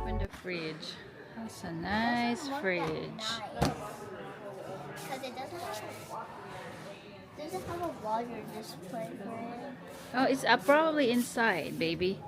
Open the fridge. That's a nice fridge. Because it doesn't have a water display for it. Oh, it's probably inside, baby.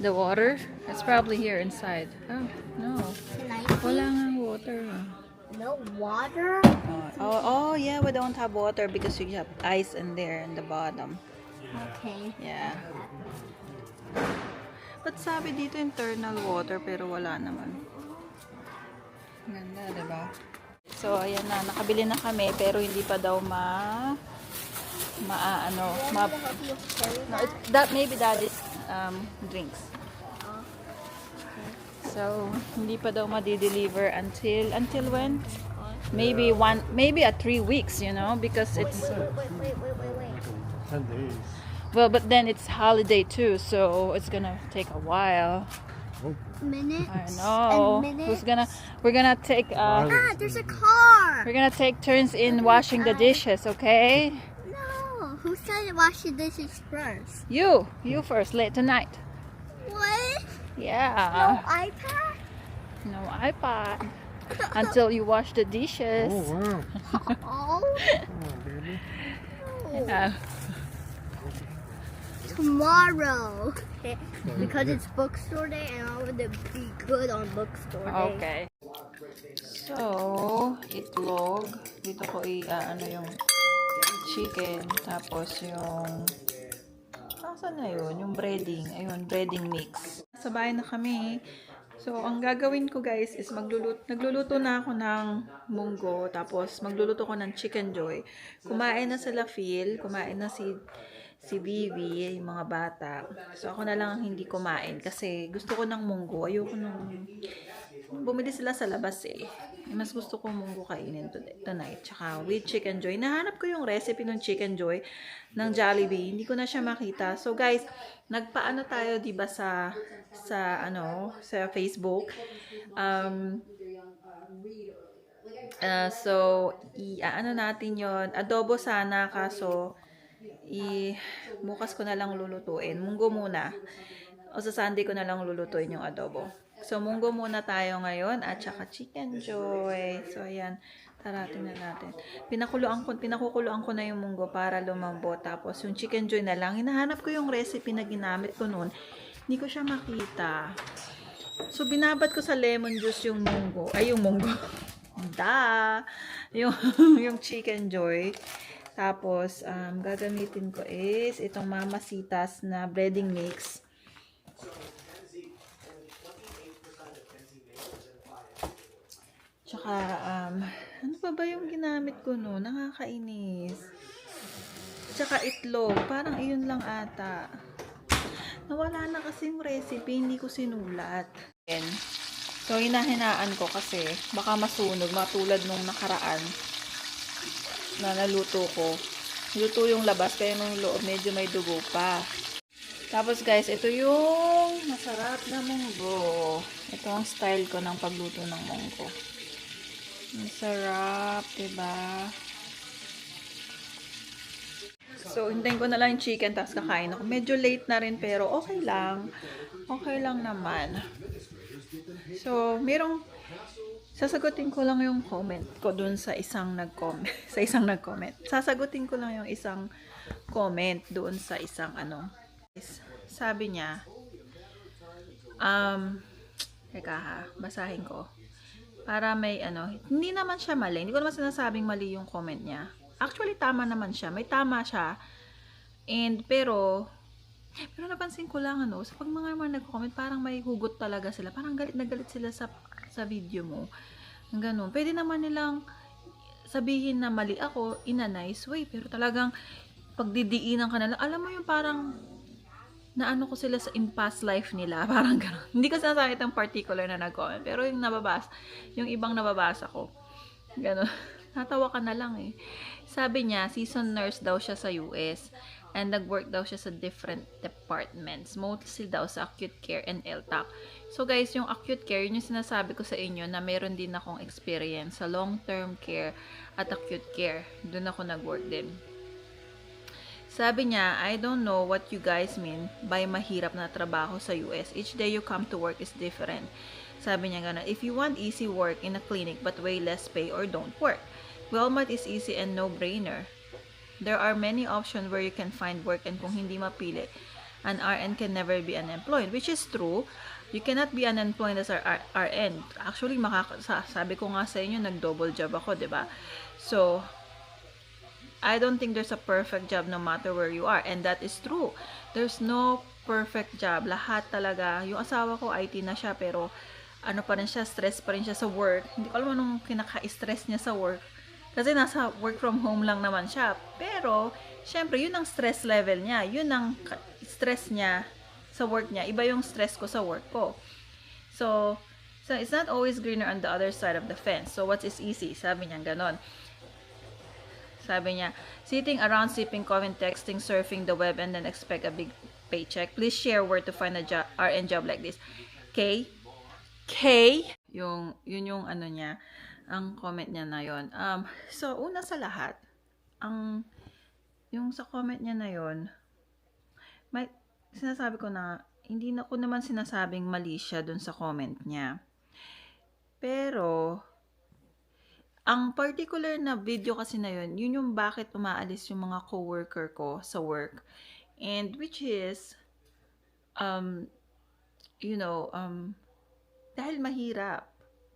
The water? It's probably here inside. Oh, no. Can I Wala see? nga water. No water? Oh, yeah, we don't have water because we have ice in there in the bottom. Okay. Yeah. But sabi dito internal water pero wala naman. Ganda, diba? So, ayan na. Nakabili na kami pero hindi pa daw Want me to help you carry that? maybe that is drinks. So, hindi pa daw ma-deliver until when? Maybe at 3 weeks, you know, because it's Wait. 10 days. well, but then it's holiday too, so it's gonna take a while. Minutes. I know. And We're gonna take there's a car. we're gonna take turns in washing the dishes, okay? No. Who said wash the dishes first? You first, late tonight. What? Yeah. No iPad? No iPad until you wash the dishes. Oh, wow. Oh. Oh, baby. Yeah. Tomorrow. Because it's bookstore day and I want to be good on bookstore day. Okay. So, itlog. Dito ko ano yung chicken. Tapos yung saan na yun? Yung breading. Ayun, breading mix. Sa bahay na kami. So, ang gagawin ko guys is nagluluto na ako ng munggo. Tapos, magluluto ko ng chicken joy. Kumain na sila Phil. Kumain na si Vivi, yung mga bata. So, ako na lang ang hindi kumain. Kasi, gusto ko ng munggo. Ayoko nung bumili sila sa labas eh. Mas gusto ko munggo kainin tonight. Tsaka with chicken joy. Nahanap ko yung recipe ng chicken joy ng Jollibee. Hindi ko na siya makita. So guys, nagpaano tayo 'di ba sa Facebook. So ano natin 'yon. Adobo sana kaso bukas ko na lang lulutuin. Munggo muna. O sa Sunday ko na lang lulutuin yung adobo. So, munggo muna tayo ngayon at saka chicken joy. So, ayan. Tara, tingnan natin. Pinakukuluan ko na yung munggo para lumambot. Tapos, yung chicken joy na lang. Hinahanap ko yung recipe na ginamit ko noon. Hindi ko siya makita. So, binabad ko sa lemon juice yung munggo. Ay, yung munggo. Yung chicken joy. Tapos, gagamitin ko is itong Mamasitas na breading mix. Tsaka, ano pa ba yung ginamit ko no? Nakakainis. Tsaka itlog. Parang iyon lang ata. Nawala na kasi yung recipe. Hindi ko sinulat. So, hinahinaan ko kasi baka masunog. Matulad nung nakaraan na naluto ko. Luto yung labas. Kaya nung loob medyo may dugo pa. Tapos guys, ito yung masarap na munggo. Ito ang style ko ng pagluto ng munggo. Masarap, diba? So, hintayin ko na lang yung chicken, tapos kakain ako. Medyo late na rin, pero okay lang. Okay lang naman. So, sasagutin ko lang yung comment ko dun sa isang nag-comment. Sasagutin ko lang yung isang comment doon sa isang sabi niya, teka ha, basahin ko. Para may hindi naman siya mali. Hindi ko naman sinasabing mali yung comment niya. Actually, tama naman siya. May tama siya. Pero napansin ko lang sa pag mga nag-comment, parang may hugot talaga sila. Parang galit na galit sila sa video mo. Ganun. Pwede naman nilang sabihin na mali ako in a nice way. Pero talagang pagdidiinan ka na lang. Alam mo yung parang naano ko sila sa in past life nila. Parang gano'n. Hindi ko sinasabi itong particular na nag-comment. Pero yung ibang nababasa ko. Gano'n. Natawa ka na lang eh. Sabi niya, season nurse daw siya sa US. And nag-work daw siya sa different departments. Mostly daw sa acute care and LTAC. So guys, yung acute care, yun yung sinasabi ko sa inyo na meron din akong experience sa long-term care at acute care. Doon ako nag-work din. Sabi niya, I don't know what you guys mean by mahirap na trabaho sa US. Each day you come to work is different. Sabi niya gano'n, if you want easy work in a clinic but way less pay or don't work. Walmart is easy and no-brainer. There are many options where you can find work and kung hindi mapili, an RN can never be unemployed, which is true. You cannot be unemployed as RN. Actually, sabi ko nga sa inyo, nag-double job ako, diba? So, I don't think there's a perfect job no matter where you are. And that is true. There's no perfect job. Lahat talaga. Yung asawa ko, IT na siya, pero ano pa rin siya, stress pa rin siya sa work. Hindi ko alam anong kinaka-stress niya sa work. Kasi nasa work from home lang naman siya. Pero, syempre, yun ang stress level niya. Yun ang stress niya sa work niya. Iba yung stress ko sa work ko. So it's not always greener on the other side of the fence. So, what is easy? Sabi niya ganon. Sabi niya, sitting around, sipping coffee, texting, surfing the web, and then expect a big paycheck. Please share where to find a job, RN job like this. K? Yun yung ano niya, ang comment niya na yon. So, una sa lahat, yung sa comment niya na yon, sinasabi ko na, hindi na ko naman sinasabing mali siya dun sa comment niya. Pero, ang particular na video kasi na yun yung bakit umaalis yung mga coworker ko sa work. And which is, dahil mahirap.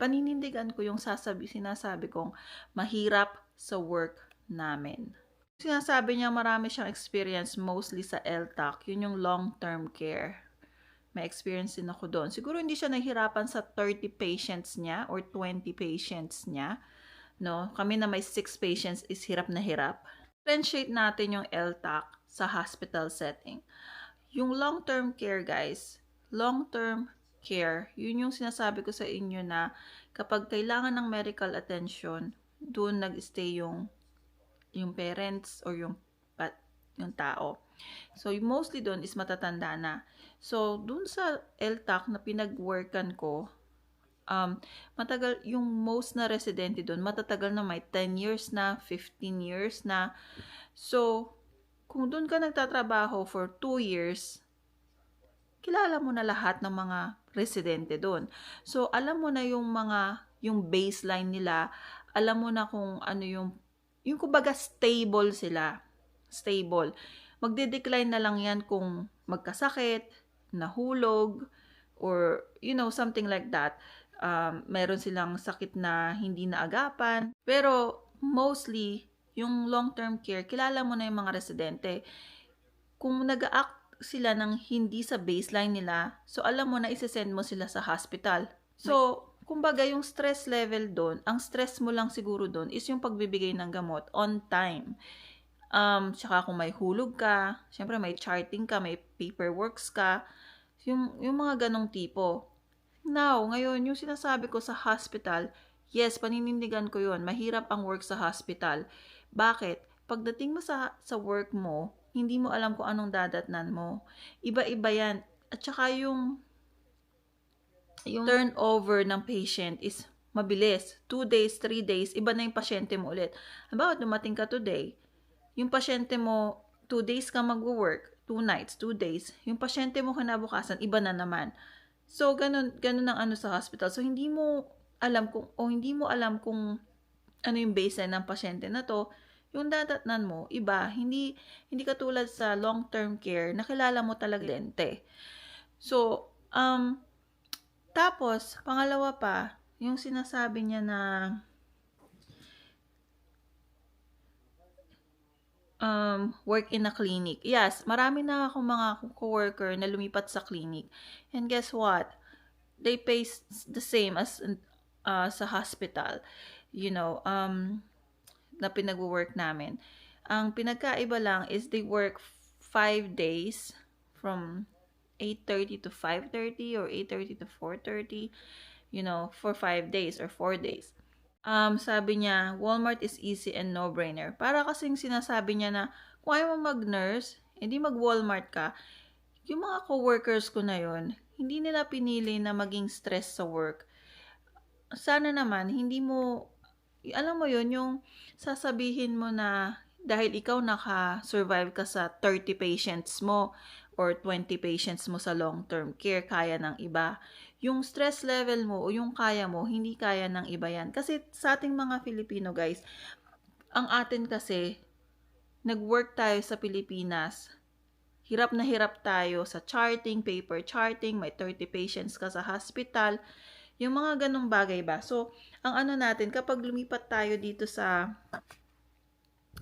Paninindigan ko yung sinasabi kong mahirap sa work namin. Sinasabi niya marami siyang experience mostly sa LTAC. Yun yung long-term care. May experience din ako doon. Siguro hindi siya nahihirapan sa 30 patients niya or 20 patients niya. No? Kami na may 6 patients is hirap na hirap. Differentiate natin yung LTAC sa hospital setting. Yung long-term care, guys, long-term care, yun yung sinasabi ko sa inyo na kapag kailangan ng medical attention, doon nag-stay yung parents or yung tao. So, mostly doon is matatanda na. So, doon sa LTAC na pinag-workan ko, matagal, yung most na residente doon, matatagal na, may 10 years na, 15 years na. So, kung doon ka nagtatrabaho for 2 years, kilala mo na lahat ng mga residente doon. So, alam mo na yung baseline nila, alam mo na kung ano yung kumbaga stable sila. Stable. Magde-decline na lang yan kung magkasakit, nahulog, or, something like that. Meron silang sakit na hindi naagapan. Pero, mostly, yung long-term care, kilala mo na yung mga residente. Kung nag-act sila ng hindi sa baseline nila, so alam mo na isesend mo sila sa hospital. So, kumbaga yung stress level doon, ang stress mo lang siguro doon is yung pagbibigay ng gamot on time. Tsaka kung may hulog ka, syempre may charting ka, may paperworks ka, yung mga ganong tipo. Now, ngayon, yung sinasabi ko sa hospital, yes, paninindigan ko yun, mahirap ang work sa hospital. Bakit? Pagdating mo sa work mo, hindi mo alam kung anong dadatnan mo. Iba-iba yan. At saka yung turnover ng patient is mabilis. 2 days, 3 days, iba na yung pasyente mo ulit. Halimbawa, dumating ka today, yung pasyente mo, 2 days ka mag-work, 2 nights, 2 days. Yung pasyente mo kinabukasan, iba na naman. So, ganun ang ano sa hospital. So, hindi mo alam kung ano yung baseline ng pasyente na to. Yung dadatnan mo, iba. Hindi katulad sa long-term care, nakilala mo talaga dente. So, tapos, pangalawa pa, yung sinasabi niya na work in a clinic. Yes, marami na akong mga coworker na lumipat sa clinic. And guess what? They pay the same as sa hospital. Na pinag-work namin. Ang pinagkaiba lang is they work 5 days from 8:30 to 5:30 or 8:30 to 4:30, for 5 days or 4 days. Sabi niya, Walmart is easy and no-brainer. Para kasing sinasabi niya na, kung ayaw mo mag-nurse, edi mag-Walmart ka. Yung mga coworkers ko na yon, hindi nila pinili na maging stress sa work. Sana naman, hindi mo, alam mo yon yung sasabihin mo na, dahil ikaw naka-survive ka sa 30 patients mo, or 20 patients mo sa long-term care, kaya ng iba. Yung stress level mo o yung kaya mo, hindi kaya ng iba yan. Kasi sa ating mga Filipino guys, ang atin kasi, nag-work tayo sa Pilipinas, hirap na hirap tayo sa charting, paper charting, may 30 patients ka sa hospital, yung mga ganong bagay ba. So, ang ano natin, kapag lumipat tayo dito sa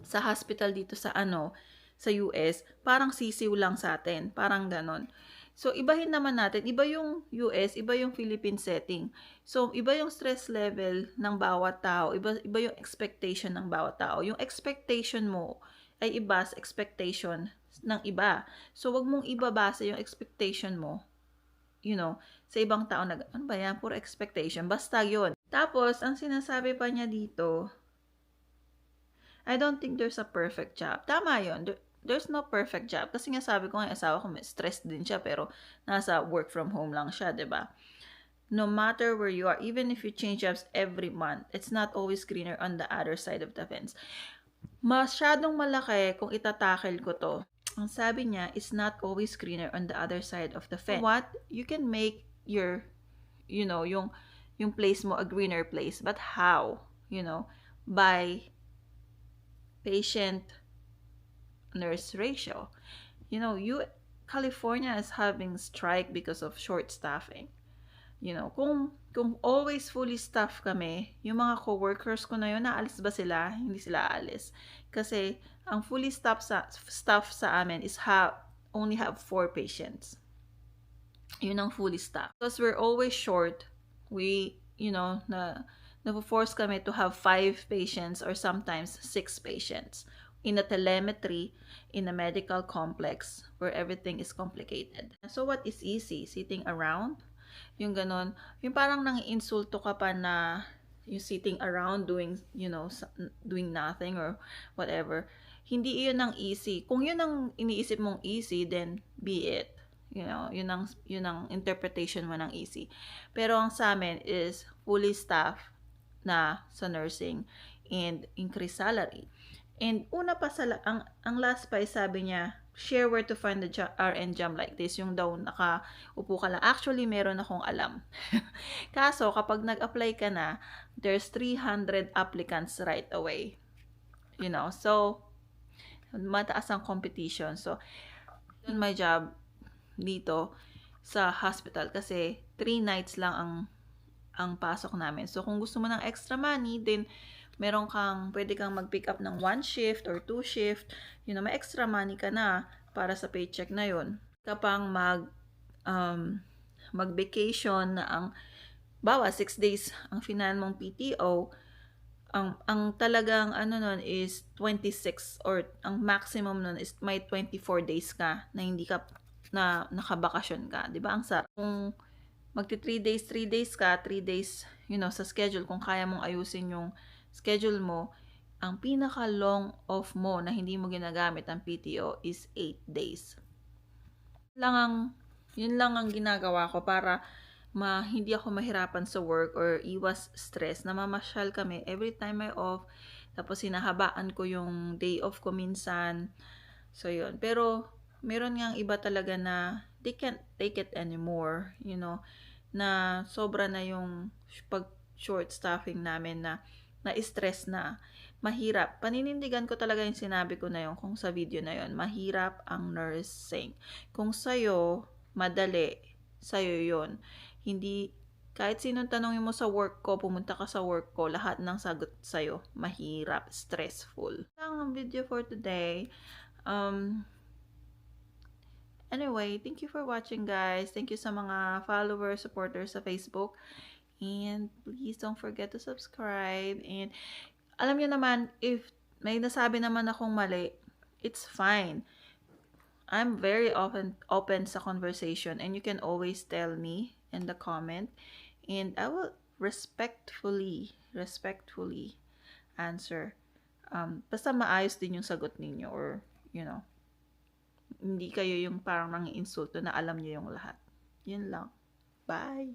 hospital dito sa sa US, parang sisiw lang sa atin, parang ganon. So, ibahin naman natin, iba yung US, iba yung Philippine setting. So, iba yung stress level ng bawat tao, iba yung expectation ng bawat tao. Yung expectation mo ay iba sa expectation ng iba. So, wag mong ibabasa yung expectation mo, sa ibang tao na, ano ba yan, puro expectation, basta yun. Tapos, ang sinasabi pa niya dito, I don't think there's a perfect job. Tama yun. There's no perfect job. Kasi nga sabi ko nga, asawa ko, may stress din siya, pero nasa work from home lang siya, diba? No matter where you are, even if you change jobs every month, it's not always greener on the other side of the fence. Masyadong malaki kung itatakil ko to. Ang sabi niya, is not always greener on the other side of the fence. What? You can make your, yung place mo a greener place. But how? By patient-nurse ratio. California is having strike because of short staffing. Kung always fully staffed kami, yung mga co-workers ko na yun, naalis ba sila? Hindi sila aalis. Kasi, ang fully staff sa amin is only have 4 patients. Yun ang fully staffed. Because we're always short, we, na-force kami to have 5 patients or sometimes 6 patients in a telemetry, in a medical complex where everything is complicated. So what is easy? Sitting around? Yung ganon. Yung parang nang-insulto ka pa na yung sitting around doing, doing nothing or whatever. Hindi yun ang easy. Kung yun ang iniisip mong easy, then be it. Yun ang interpretation mo ng easy. Pero ang sa amin is fully staffed na sa nursing and increased salary. And una pa ang last pa sabi niya, share where to find the RN job like this. Yung daw nakaupo ka lang. Actually, meron akong alam. Kaso, kapag nag-apply ka na, there's 300 applicants right away. So, mataas ang competition. So, my job dito sa hospital kasi 3 nights lang ang pasok namin. So, kung gusto mo ng extra money, then pwede kang mag-pick up ng 1 shift or 2 shift. May extra money ka na para sa paycheck na yun. Kapag mag-vacation na bawa 6 days ang final mong PTO, ang talagang nun is 26 or ang maximum nun is may 24 days ka na hindi ka na nakabakasyon ka. Diba? Ang sarap. Kung magti 3 days ka, 3 days, sa schedule, kung kaya mong ayusin yung schedule mo, ang pinaka-long off mo na hindi mo ginagamit ang PTO is 8 days. Yun lang ang ginagawa ko para hindi ako mahirapan sa work or iwas stress. Namamasyal kami every time may off. Tapos hinahabaan ko yung day off ko minsan. So yun. Pero meron ngang iba talaga na they can't take it anymore. Na sobra na yung pag short staffing namin na stress na, mahirap. Paninindigan ko talaga yung sinabi ko na yun, kung sa video na yun, mahirap ang nursing. Kung sa'yo, madali, sa'yo yun. Hindi, kahit sinong tanongin mo sa work ko, pumunta ka sa work ko, lahat ng sagot sa'yo, mahirap, stressful. Ang video for today. Anyway, thank you for watching guys. Thank you sa mga followers, supporters sa Facebook. And please don't forget to subscribe. And alam niyo naman, if may nasabi naman akong mali, it's fine. I'm very open sa conversation and you can always tell me in the comment. And I will respectfully answer. Basta maayos din yung sagot ninyo, or, hindi kayo yung parang nang insulto na alam niyo yung lahat. Yun lang. Bye!